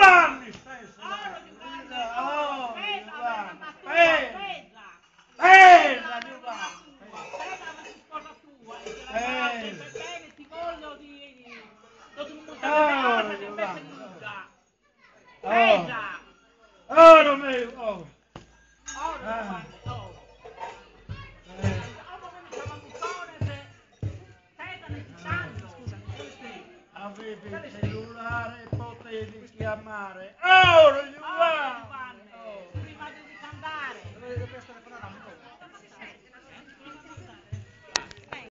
Giovanni, stai Oro, Giovanni, pesa! pesa Giovanni, Pesa la sposa tua, Pesa. per bene ti voglio di... Tutto il mondo Oro, che Giovanni. nuda. Oh. Pesa! Oro mio, oh. Oro, Giovanni, oro. Oro come tramanzone se pesa necessitando. Avevi il cellulare, potevi chiamare. Oro Giovanni.